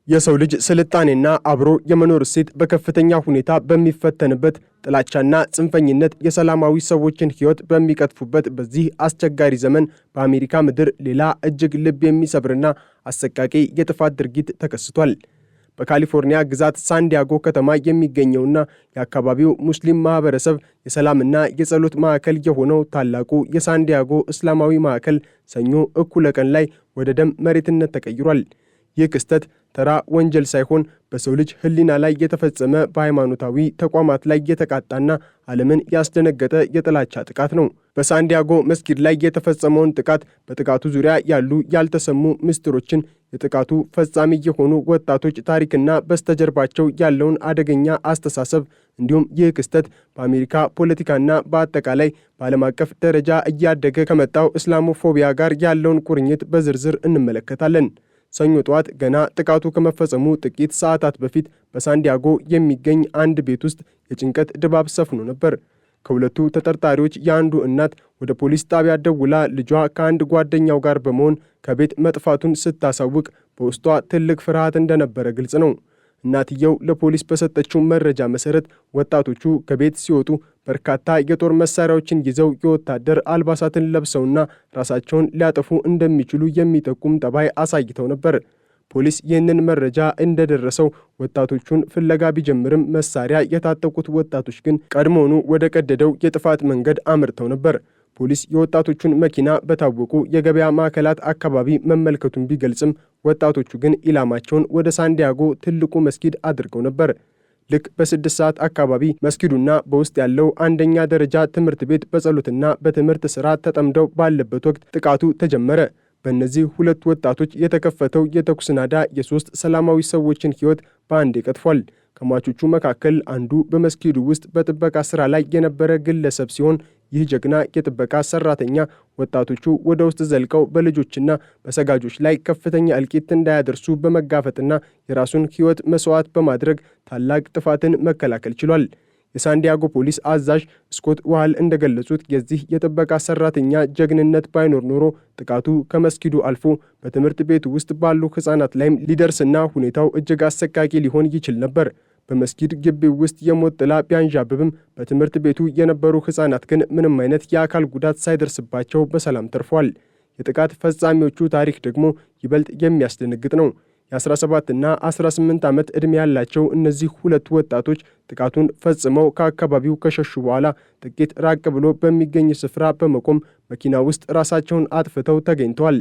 የሰው ልጅ ስልጣኔና አብሮ የመኖር እሴት በከፍተኛ ሁኔታ በሚፈተንበት ጥላቻና ጽንፈኝነት የሰላማዊ ሰዎችን ሕይወት በሚቀጥፉበት በዚህ አስቸጋሪ ዘመን በአሜሪካ ምድር ሌላ እጅግ ልብ የሚሰብርና አሰቃቂ የጥፋት ድርጊት ተከስቷል። በካሊፎርኒያ ግዛት ሳንዲያጎ ከተማ የሚገኘውና የአካባቢው ሙስሊም ማህበረሰብ የሰላምና የጸሎት ማዕከል የሆነው ታላቁ የሳንዲያጎ እስላማዊ ማዕከል ሰኞ እኩለ ቀን ላይ ወደ ደም መሬትነት ተቀይሯል። ይህ ክስተት ተራ ወንጀል ሳይሆን በሰው ልጅ ሕሊና ላይ የተፈጸመ በሃይማኖታዊ ተቋማት ላይ የተቃጣና ዓለምን ያስደነገጠ የጥላቻ ጥቃት ነው። በሳንዲያጎ መስጊድ ላይ የተፈጸመውን ጥቃት፣ በጥቃቱ ዙሪያ ያሉ ያልተሰሙ ምስጢሮችን፣ የጥቃቱ ፈጻሚ የሆኑ ወጣቶች ታሪክና በስተጀርባቸው ያለውን አደገኛ አስተሳሰብ እንዲሁም ይህ ክስተት በአሜሪካ ፖለቲካና በአጠቃላይ በዓለም አቀፍ ደረጃ እያደገ ከመጣው እስላሞፎቢያ ጋር ያለውን ቁርኝት በዝርዝር እንመለከታለን። ሰኞ ጠዋት ገና ጥቃቱ ከመፈጸሙ ጥቂት ሰዓታት በፊት በሳንዲያጎ የሚገኝ አንድ ቤት ውስጥ የጭንቀት ድባብ ሰፍኖ ነበር። ከሁለቱ ተጠርጣሪዎች የአንዱ እናት ወደ ፖሊስ ጣቢያ ደውላ ልጇ ከአንድ ጓደኛው ጋር በመሆን ከቤት መጥፋቱን ስታሳውቅ በውስጧ ትልቅ ፍርሃት እንደነበረ ግልጽ ነው። እናትየው ለፖሊስ በሰጠችው መረጃ መሰረት ወጣቶቹ ከቤት ሲወጡ በርካታ የጦር መሳሪያዎችን ይዘው የወታደር አልባሳትን ለብሰውና ራሳቸውን ሊያጠፉ እንደሚችሉ የሚጠቁም ጠባይ አሳይተው ነበር። ፖሊስ ይህንን መረጃ እንደደረሰው ወጣቶቹን ፍለጋ ቢጀምርም መሳሪያ የታጠቁት ወጣቶች ግን ቀድሞውኑ ወደ ቀደደው የጥፋት መንገድ አምርተው ነበር። ፖሊስ የወጣቶቹን መኪና በታወቁ የገበያ ማዕከላት አካባቢ መመልከቱን ቢገልጽም ወጣቶቹ ግን ኢላማቸውን ወደ ሳንዲያጎ ትልቁ መስጊድ አድርገው ነበር። ልክ በ6 ሰዓት አካባቢ መስጊዱና በውስጥ ያለው አንደኛ ደረጃ ትምህርት ቤት በጸሎትና በትምህርት ሥራ ተጠምደው ባለበት ወቅት ጥቃቱ ተጀመረ። በእነዚህ ሁለት ወጣቶች የተከፈተው የተኩስ ናዳ የ3 ሰላማዊ ሰዎችን ሕይወት በአንዴ ቀጥፏል። ከሟቾቹ መካከል አንዱ በመስጊዱ ውስጥ በጥበቃ ሥራ ላይ የነበረ ግለሰብ ሲሆን ይህ ጀግና የጥበቃ ሰራተኛ ወጣቶቹ ወደ ውስጥ ዘልቀው በልጆችና በሰጋጆች ላይ ከፍተኛ እልቂት እንዳያደርሱ በመጋፈጥና የራሱን ሕይወት መስዋዕት በማድረግ ታላቅ ጥፋትን መከላከል ችሏል። የሳንዲያጎ ፖሊስ አዛዥ ስኮት ዋህል እንደገለጹት የዚህ የጥበቃ ሰራተኛ ጀግንነት ባይኖር ኖሮ ጥቃቱ ከመስጊዱ አልፎ በትምህርት ቤቱ ውስጥ ባሉ ሕፃናት ላይም ሊደርስና ሁኔታው እጅግ አሰቃቂ ሊሆን ይችል ነበር። በመስጊድ ግቢው ውስጥ የሞት ጥላ ቢያንዣብብም በትምህርት ቤቱ የነበሩ ሕፃናት ግን ምንም አይነት የአካል ጉዳት ሳይደርስባቸው በሰላም ተርፏል። የጥቃት ፈጻሚዎቹ ታሪክ ደግሞ ይበልጥ የሚያስደነግጥ ነው። የ17 እና 18 ዓመት ዕድሜ ያላቸው እነዚህ ሁለት ወጣቶች ጥቃቱን ፈጽመው ከአካባቢው ከሸሹ በኋላ ጥቂት ራቅ ብሎ በሚገኝ ስፍራ በመቆም መኪና ውስጥ ራሳቸውን አጥፍተው ተገኝተዋል።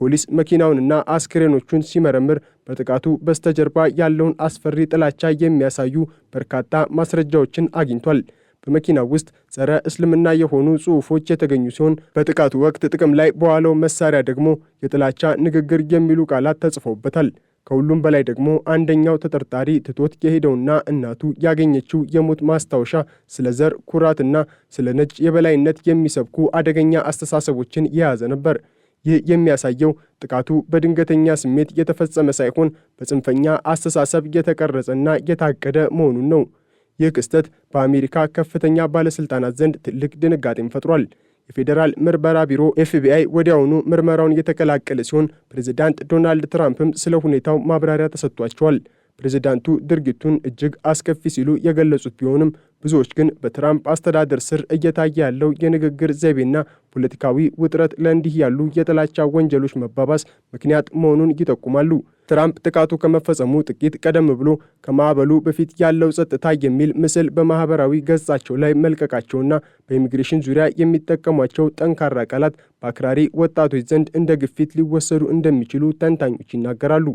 ፖሊስ መኪናውንና አስክሬኖቹን ሲመረምር በጥቃቱ በስተጀርባ ያለውን አስፈሪ ጥላቻ የሚያሳዩ በርካታ ማስረጃዎችን አግኝቷል። በመኪናው ውስጥ ጸረ እስልምና የሆኑ ጽሑፎች የተገኙ ሲሆን በጥቃቱ ወቅት ጥቅም ላይ በዋለው መሳሪያ ደግሞ የጥላቻ ንግግር የሚሉ ቃላት ተጽፈውበታል። ከሁሉም በላይ ደግሞ አንደኛው ተጠርጣሪ ትቶት የሄደውና እናቱ ያገኘችው የሞት ማስታወሻ ስለ ዘር ኩራትና ስለ ነጭ የበላይነት የሚሰብኩ አደገኛ አስተሳሰቦችን የያዘ ነበር። ይህ የሚያሳየው ጥቃቱ በድንገተኛ ስሜት የተፈጸመ ሳይሆን በጽንፈኛ አስተሳሰብ የተቀረጸና የታቀደ መሆኑን ነው። ይህ ክስተት በአሜሪካ ከፍተኛ ባለሥልጣናት ዘንድ ትልቅ ድንጋጤን ፈጥሯል። የፌዴራል ምርመራ ቢሮ ኤፍቢአይ ወዲያውኑ ምርመራውን የተቀላቀለ ሲሆን ፕሬዝዳንት ዶናልድ ትራምፕም ስለ ሁኔታው ማብራሪያ ተሰጥቷቸዋል። ፕሬዝዳንቱ ድርጊቱን እጅግ አስከፊ ሲሉ የገለጹት ቢሆንም ብዙዎች ግን በትራምፕ አስተዳደር ስር እየታየ ያለው የንግግር ዘይቤና ፖለቲካዊ ውጥረት ለእንዲህ ያሉ የጥላቻ ወንጀሎች መባባስ ምክንያት መሆኑን ይጠቁማሉ። ትራምፕ ጥቃቱ ከመፈጸሙ ጥቂት ቀደም ብሎ ከማዕበሉ በፊት ያለው ጸጥታ የሚል ምስል በማህበራዊ ገጻቸው ላይ መልቀቃቸውና በኢሚግሬሽን ዙሪያ የሚጠቀሟቸው ጠንካራ ቃላት በአክራሪ ወጣቶች ዘንድ እንደ ግፊት ሊወሰዱ እንደሚችሉ ተንታኞች ይናገራሉ።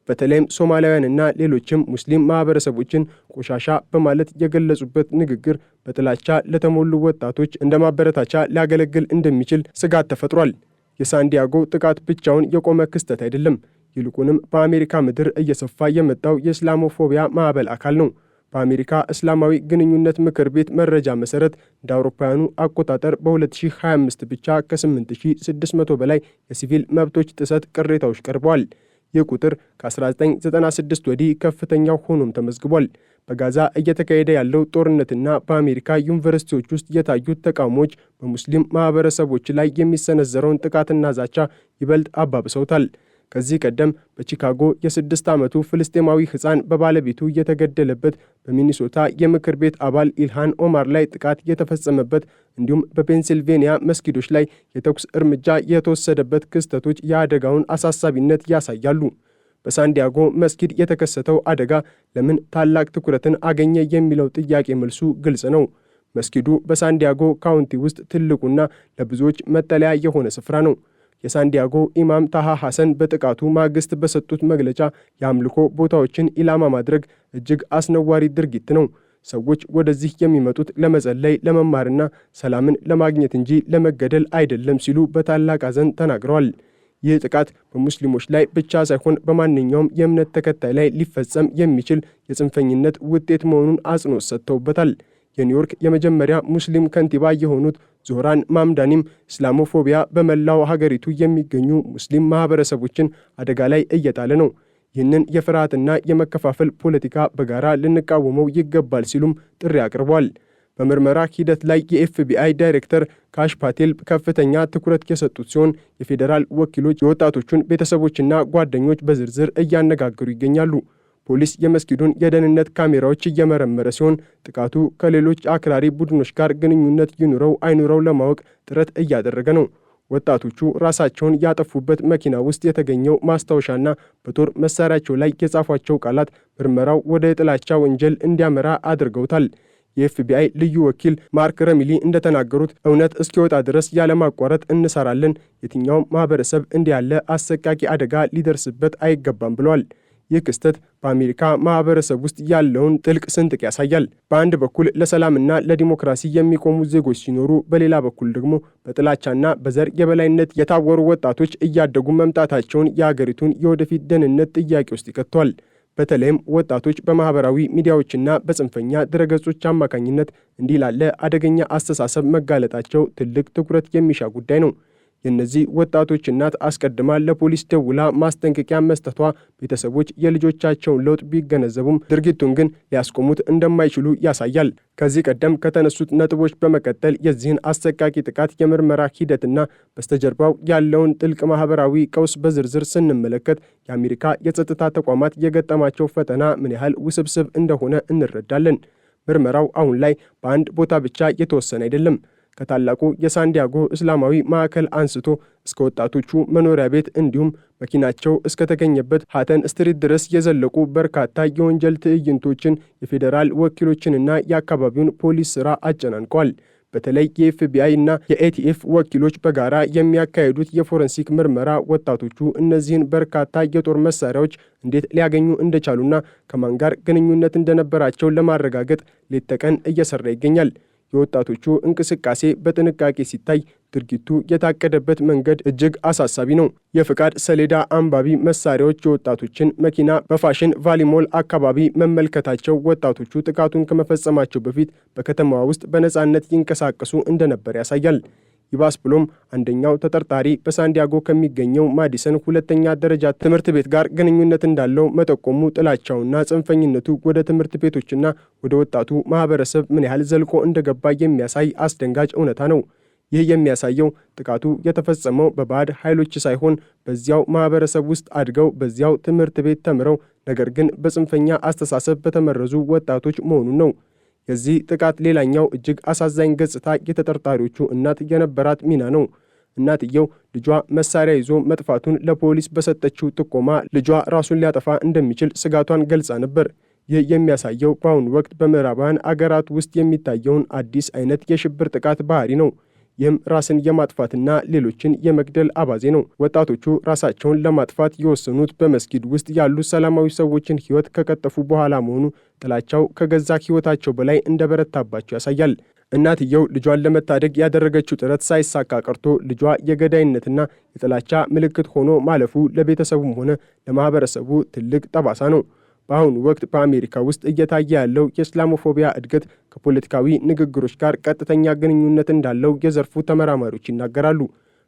በተለይም ሶማሊያውያንና ሌሎችም ሙስሊም ማህበረሰቦችን ቆሻሻ በማለት የገለጹበት ንግግር በጥላቻ ለተሞሉ ወጣቶች እንደ ማበረታቻ ሊያገለግል እንደሚችል ስጋት ተፈጥሯል። የሳንዲያጎ ጥቃት ብቻውን የቆመ ክስተት አይደለም። ይልቁንም በአሜሪካ ምድር እየሰፋ የመጣው የእስላሞፎቢያ ማዕበል አካል ነው። በአሜሪካ እስላማዊ ግንኙነት ምክር ቤት መረጃ መሰረት እንደ አውሮፓውያኑ አቆጣጠር በ2025 ብቻ ከ8600 በላይ የሲቪል መብቶች ጥሰት ቅሬታዎች ቀርበዋል። ይህ ቁጥር ከ1996 ወዲህ ከፍተኛው ሆኖም ተመዝግቧል። በጋዛ እየተካሄደ ያለው ጦርነትና በአሜሪካ ዩኒቨርሲቲዎች ውስጥ የታዩት ተቃውሞዎች በሙስሊም ማህበረሰቦች ላይ የሚሰነዘረውን ጥቃትና ዛቻ ይበልጥ አባብሰውታል። ከዚህ ቀደም በቺካጎ የ6 ዓመቱ ፍልስጤማዊ ሕፃን በባለቤቱ የተገደለበት፣ በሚኒሶታ የምክር ቤት አባል ኢልሃን ኦማር ላይ ጥቃት የተፈጸመበት እንዲሁም በፔንሲልቬንያ መስጊዶች ላይ የተኩስ እርምጃ የተወሰደበት ክስተቶች የአደጋውን አሳሳቢነት ያሳያሉ። በሳንዲያጎ መስጊድ የተከሰተው አደጋ ለምን ታላቅ ትኩረትን አገኘ የሚለው ጥያቄ መልሱ ግልጽ ነው። መስጊዱ በሳንዲያጎ ካውንቲ ውስጥ ትልቁና ለብዙዎች መጠለያ የሆነ ስፍራ ነው። የሳንዲያጎ ኢማም ታሃ ሐሰን በጥቃቱ ማግስት በሰጡት መግለጫ የአምልኮ ቦታዎችን ኢላማ ማድረግ እጅግ አስነዋሪ ድርጊት ነው፣ ሰዎች ወደዚህ የሚመጡት ለመጸለይ፣ ለመማርና ሰላምን ለማግኘት እንጂ ለመገደል አይደለም ሲሉ በታላቅ ሐዘን ተናግረዋል። ይህ ጥቃት በሙስሊሞች ላይ ብቻ ሳይሆን በማንኛውም የእምነት ተከታይ ላይ ሊፈጸም የሚችል የጽንፈኝነት ውጤት መሆኑን አጽንኦት ሰጥተውበታል። የኒውዮርክ የመጀመሪያ ሙስሊም ከንቲባ የሆኑት ዞህራን ማምዳኒም ኢስላሞፎቢያ በመላው ሀገሪቱ የሚገኙ ሙስሊም ማህበረሰቦችን አደጋ ላይ እየጣለ ነው፣ ይህንን የፍርሃትና የመከፋፈል ፖለቲካ በጋራ ልንቃወመው ይገባል ሲሉም ጥሪ አቅርበዋል። በምርመራ ሂደት ላይ የኤፍቢአይ ዳይሬክተር ካሽ ፓቴል ከፍተኛ ትኩረት የሰጡት ሲሆን የፌዴራል ወኪሎች የወጣቶቹን ቤተሰቦችና ጓደኞች በዝርዝር እያነጋገሩ ይገኛሉ። ፖሊስ የመስጊዱን የደህንነት ካሜራዎች እየመረመረ ሲሆን ጥቃቱ ከሌሎች አክራሪ ቡድኖች ጋር ግንኙነት ይኑረው አይኑረው ለማወቅ ጥረት እያደረገ ነው። ወጣቶቹ ራሳቸውን ያጠፉበት መኪና ውስጥ የተገኘው ማስታወሻና በጦር መሳሪያቸው ላይ የጻፏቸው ቃላት ምርመራው ወደ የጥላቻ ወንጀል እንዲያመራ አድርገውታል። የኤፍቢአይ ልዩ ወኪል ማርክ ረሚሊ እንደተናገሩት እውነት እስኪወጣ ድረስ ያለማቋረጥ እንሰራለን፣ የትኛውም ማህበረሰብ እንዲህ ያለ አሰቃቂ አደጋ ሊደርስበት አይገባም ብለዋል። ይህ ክስተት በአሜሪካ ማህበረሰብ ውስጥ ያለውን ጥልቅ ስንጥቅ ያሳያል። በአንድ በኩል ለሰላምና ለዲሞክራሲ የሚቆሙ ዜጎች ሲኖሩ፣ በሌላ በኩል ደግሞ በጥላቻና በዘር የበላይነት የታወሩ ወጣቶች እያደጉ መምጣታቸውን የአገሪቱን የወደፊት ደህንነት ጥያቄ ውስጥ ይከቷል። በተለይም ወጣቶች በማህበራዊ ሚዲያዎችና በጽንፈኛ ድረገጾች አማካኝነት እንዲህ ላለ አደገኛ አስተሳሰብ መጋለጣቸው ትልቅ ትኩረት የሚሻ ጉዳይ ነው። የእነዚህ ወጣቶች እናት አስቀድማ ለፖሊስ ደውላ ማስጠንቀቂያ መስጠቷ ቤተሰቦች የልጆቻቸውን ለውጥ ቢገነዘቡም ድርጊቱን ግን ሊያስቆሙት እንደማይችሉ ያሳያል። ከዚህ ቀደም ከተነሱት ነጥቦች በመቀጠል የዚህን አሰቃቂ ጥቃት የምርመራ ሂደትና በስተጀርባው ያለውን ጥልቅ ማህበራዊ ቀውስ በዝርዝር ስንመለከት የአሜሪካ የጸጥታ ተቋማት የገጠማቸው ፈተና ምን ያህል ውስብስብ እንደሆነ እንረዳለን። ምርመራው አሁን ላይ በአንድ ቦታ ብቻ የተወሰነ አይደለም። ከታላቁ የሳንዲያጎ እስላማዊ ማዕከል አንስቶ እስከ ወጣቶቹ መኖሪያ ቤት እንዲሁም መኪናቸው እስከተገኘበት ሃተን ስትሪት ድረስ የዘለቁ በርካታ የወንጀል ትዕይንቶችን የፌዴራል ወኪሎችንና የአካባቢውን ፖሊስ ሥራ አጨናንቀዋል። በተለይ የኤፍቢአይ እና የኤቲኤፍ ወኪሎች በጋራ የሚያካሂዱት የፎረንሲክ ምርመራ ወጣቶቹ እነዚህን በርካታ የጦር መሳሪያዎች እንዴት ሊያገኙ እንደቻሉና ከማን ጋር ግንኙነት እንደነበራቸው ለማረጋገጥ ሌት ተቀን እየሰራ ይገኛል። የወጣቶቹ እንቅስቃሴ በጥንቃቄ ሲታይ ድርጊቱ የታቀደበት መንገድ እጅግ አሳሳቢ ነው። የፍቃድ ሰሌዳ አንባቢ መሳሪያዎች የወጣቶችን መኪና በፋሽን ቫሊሞል አካባቢ መመልከታቸው ወጣቶቹ ጥቃቱን ከመፈጸማቸው በፊት በከተማዋ ውስጥ በነፃነት ይንቀሳቀሱ እንደነበር ያሳያል። ይባስ ብሎም አንደኛው ተጠርጣሪ በሳንዲያጎ ከሚገኘው ማዲሰን ሁለተኛ ደረጃ ትምህርት ቤት ጋር ግንኙነት እንዳለው መጠቆሙ ጥላቻውና ጽንፈኝነቱ ወደ ትምህርት ቤቶችና ወደ ወጣቱ ማህበረሰብ ምን ያህል ዘልቆ እንደገባ የሚያሳይ አስደንጋጭ እውነታ ነው። ይህ የሚያሳየው ጥቃቱ የተፈጸመው በባዕድ ኃይሎች ሳይሆን በዚያው ማህበረሰብ ውስጥ አድገው በዚያው ትምህርት ቤት ተምረው ነገር ግን በጽንፈኛ አስተሳሰብ በተመረዙ ወጣቶች መሆኑን ነው። የዚህ ጥቃት ሌላኛው እጅግ አሳዛኝ ገጽታ የተጠርጣሪዎቹ እናት የነበራት ሚና ነው። እናትየው ልጇ መሳሪያ ይዞ መጥፋቱን ለፖሊስ በሰጠችው ጥቆማ ልጇ ራሱን ሊያጠፋ እንደሚችል ስጋቷን ገልጻ ነበር። ይህ የሚያሳየው በአሁኑ ወቅት በምዕራባውያን አገራት ውስጥ የሚታየውን አዲስ አይነት የሽብር ጥቃት ባህሪ ነው። ይህም ራስን የማጥፋትና ሌሎችን የመግደል አባዜ ነው። ወጣቶቹ ራሳቸውን ለማጥፋት የወሰኑት በመስጊድ ውስጥ ያሉ ሰላማዊ ሰዎችን ሕይወት ከቀጠፉ በኋላ መሆኑ ጥላቻው ከገዛ ሕይወታቸው በላይ እንደበረታባቸው ያሳያል። እናትየው ልጇን ለመታደግ ያደረገችው ጥረት ሳይሳካ ቀርቶ ልጇ የገዳይነትና የጥላቻ ምልክት ሆኖ ማለፉ ለቤተሰቡም ሆነ ለማህበረሰቡ ትልቅ ጠባሳ ነው። በአሁኑ ወቅት በአሜሪካ ውስጥ እየታየ ያለው የእስላሞፎቢያ እድገት ከፖለቲካዊ ንግግሮች ጋር ቀጥተኛ ግንኙነት እንዳለው የዘርፉ ተመራማሪዎች ይናገራሉ።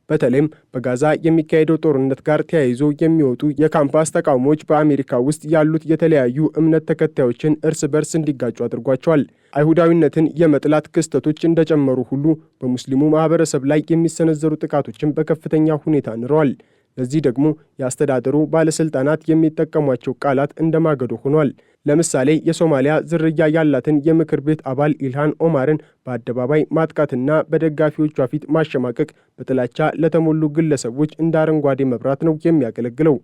በተለይም በጋዛ የሚካሄደው ጦርነት ጋር ተያይዞ የሚወጡ የካምፓስ ተቃውሞዎች በአሜሪካ ውስጥ ያሉት የተለያዩ እምነት ተከታዮችን እርስ በርስ እንዲጋጩ አድርጓቸዋል። አይሁዳዊነትን የመጥላት ክስተቶች እንደጨመሩ ሁሉ በሙስሊሙ ማህበረሰብ ላይ የሚሰነዘሩ ጥቃቶችን በከፍተኛ ሁኔታ ንረዋል። ለዚህ ደግሞ የአስተዳደሩ ባለስልጣናት የሚጠቀሟቸው ቃላት እንደማገዶ ሆኗል። ለምሳሌ የሶማሊያ ዝርያ ያላትን የምክር ቤት አባል ኢልሃን ኦማርን በአደባባይ ማጥቃትና በደጋፊዎቿ ፊት ማሸማቀቅ በጥላቻ ለተሞሉ ግለሰቦች እንደ አረንጓዴ መብራት ነው የሚያገለግለው።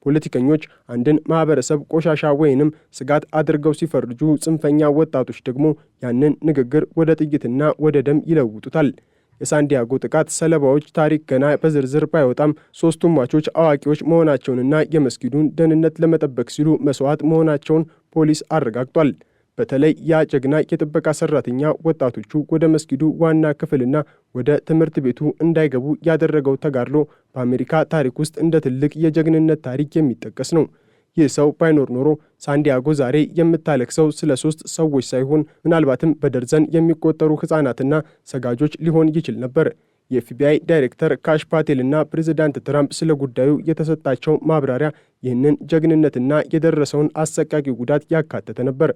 ፖለቲከኞች አንድን ማህበረሰብ ቆሻሻ ወይንም ስጋት አድርገው ሲፈርጁ፣ ጽንፈኛ ወጣቶች ደግሞ ያንን ንግግር ወደ ጥይትና ወደ ደም ይለውጡታል። የሳንዲያጎ ጥቃት ሰለባዎች ታሪክ ገና በዝርዝር ባይወጣም ሶስቱም ሟቾች አዋቂዎች መሆናቸውንና የመስጊዱን ደህንነት ለመጠበቅ ሲሉ መስዋዕት መሆናቸውን ፖሊስ አረጋግጧል። በተለይ ያ ጀግና የጥበቃ ሰራተኛ ወጣቶቹ ወደ መስጊዱ ዋና ክፍልና ወደ ትምህርት ቤቱ እንዳይገቡ ያደረገው ተጋድሎ በአሜሪካ ታሪክ ውስጥ እንደ ትልቅ የጀግንነት ታሪክ የሚጠቀስ ነው። ይህ ሰው ባይኖር ኖሮ ሳንዲያጎ ዛሬ የምታለቅሰው ስለ 3 ሰዎች ሳይሆን ምናልባትም በደርዘን የሚቆጠሩ ሕፃናትና ሰጋጆች ሊሆን ይችል ነበር። የኤፍቢአይ ዳይሬክተር ካሽ ፓቴልና ፕሬዝዳንት ትራምፕ ስለ ጉዳዩ የተሰጣቸው ማብራሪያ ይህንን ጀግንነትና የደረሰውን አሰቃቂ ጉዳት ያካተተ ነበር።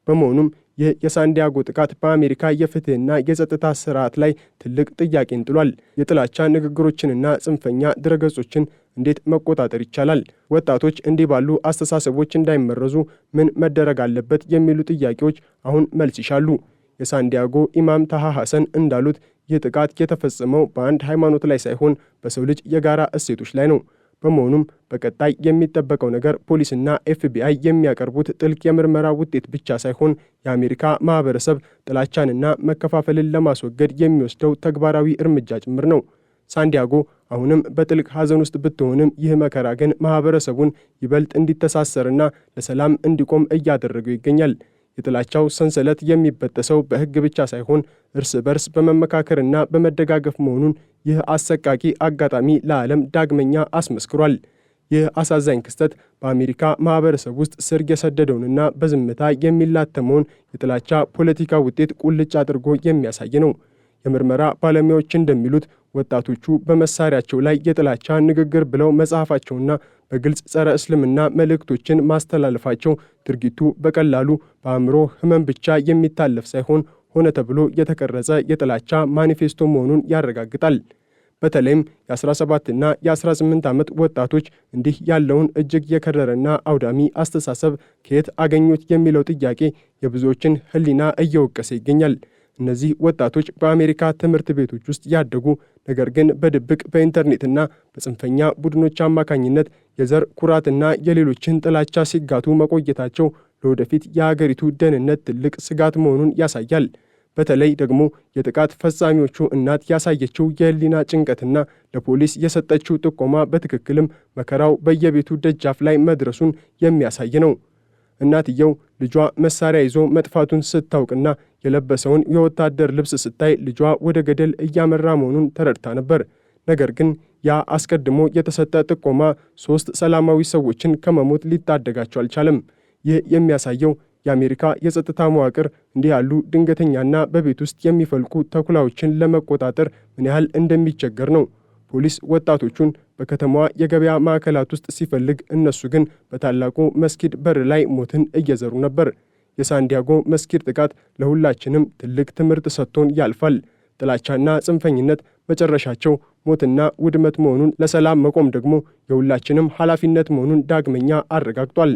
በመሆኑም ይህ የሳንዲያጎ ጥቃት በአሜሪካ የፍትህና የጸጥታ ስርዓት ላይ ትልቅ ጥያቄን ጥሏል። የጥላቻ ንግግሮችንና ጽንፈኛ ድረገጾችን እንዴት መቆጣጠር ይቻላል? ወጣቶች እንዲህ ባሉ አስተሳሰቦች እንዳይመረዙ ምን መደረግ አለበት? የሚሉ ጥያቄዎች አሁን መልስ ይሻሉ። የሳንዲያጎ ኢማም ታሃ ሐሰን እንዳሉት ይህ ጥቃት የተፈጸመው በአንድ ሃይማኖት ላይ ሳይሆን በሰው ልጅ የጋራ እሴቶች ላይ ነው። በመሆኑም በቀጣይ የሚጠበቀው ነገር ፖሊስና ኤፍቢአይ የሚያቀርቡት ጥልቅ የምርመራ ውጤት ብቻ ሳይሆን የአሜሪካ ማህበረሰብ ጥላቻንና መከፋፈልን ለማስወገድ የሚወስደው ተግባራዊ እርምጃ ጭምር ነው። ሳንዲያጎ አሁንም በጥልቅ ሐዘን ውስጥ ብትሆንም ይህ መከራ ግን ማህበረሰቡን ይበልጥ እንዲተሳሰርና ለሰላም እንዲቆም እያደረገው ይገኛል። የጥላቻው ሰንሰለት የሚበጠሰው በሕግ ብቻ ሳይሆን እርስ በርስ በመመካከርና በመደጋገፍ መሆኑን ይህ አሰቃቂ አጋጣሚ ለዓለም ዳግመኛ አስመስክሯል። ይህ አሳዛኝ ክስተት በአሜሪካ ማህበረሰብ ውስጥ ስር የሰደደውንና በዝምታ የሚላተመውን የጥላቻ ፖለቲካ ውጤት ቁልጭ አድርጎ የሚያሳይ ነው። የምርመራ ባለሙያዎች እንደሚሉት ወጣቶቹ በመሳሪያቸው ላይ የጥላቻ ንግግር ብለው መጻፋቸውና በግልጽ ጸረ እስልምና መልእክቶችን ማስተላለፋቸው ድርጊቱ በቀላሉ በአእምሮ ህመም ብቻ የሚታለፍ ሳይሆን ሆነ ተብሎ የተቀረጸ የጥላቻ ማኒፌስቶ መሆኑን ያረጋግጣል። በተለይም የ17ና የ18 ዓመት ወጣቶች እንዲህ ያለውን እጅግ የከረረና አውዳሚ አስተሳሰብ ከየት አገኙት የሚለው ጥያቄ የብዙዎችን ህሊና እየወቀሰ ይገኛል። እነዚህ ወጣቶች በአሜሪካ ትምህርት ቤቶች ውስጥ ያደጉ፣ ነገር ግን በድብቅ በኢንተርኔትና በጽንፈኛ ቡድኖች አማካኝነት የዘር ኩራትና የሌሎችን ጥላቻ ሲጋቱ መቆየታቸው ለወደፊት የሀገሪቱ ደህንነት ትልቅ ስጋት መሆኑን ያሳያል። በተለይ ደግሞ የጥቃት ፈጻሚዎቹ እናት ያሳየችው የህሊና ጭንቀትና ለፖሊስ የሰጠችው ጥቆማ በትክክልም መከራው በየቤቱ ደጃፍ ላይ መድረሱን የሚያሳይ ነው። እናትየው ልጇ መሳሪያ ይዞ መጥፋቱን ስታውቅና የለበሰውን የወታደር ልብስ ስታይ ልጇ ወደ ገደል እያመራ መሆኑን ተረድታ ነበር። ነገር ግን ያ አስቀድሞ የተሰጠ ጥቆማ 3 ሰላማዊ ሰዎችን ከመሞት ሊታደጋቸው አልቻለም። ይህ የሚያሳየው የአሜሪካ የጸጥታ መዋቅር እንዲህ ያሉ ድንገተኛና በቤት ውስጥ የሚፈልቁ ተኩላዎችን ለመቆጣጠር ምን ያህል እንደሚቸገር ነው። ፖሊስ ወጣቶቹን በከተማዋ የገበያ ማዕከላት ውስጥ ሲፈልግ፣ እነሱ ግን በታላቁ መስጊድ በር ላይ ሞትን እየዘሩ ነበር። የሳንዲያጎ መስጊድ ጥቃት ለሁላችንም ትልቅ ትምህርት ሰጥቶን ያልፋል። ጥላቻና ጽንፈኝነት መጨረሻቸው ሞትና ውድመት መሆኑን፣ ለሰላም መቆም ደግሞ የሁላችንም ኃላፊነት መሆኑን ዳግመኛ አረጋግጧል።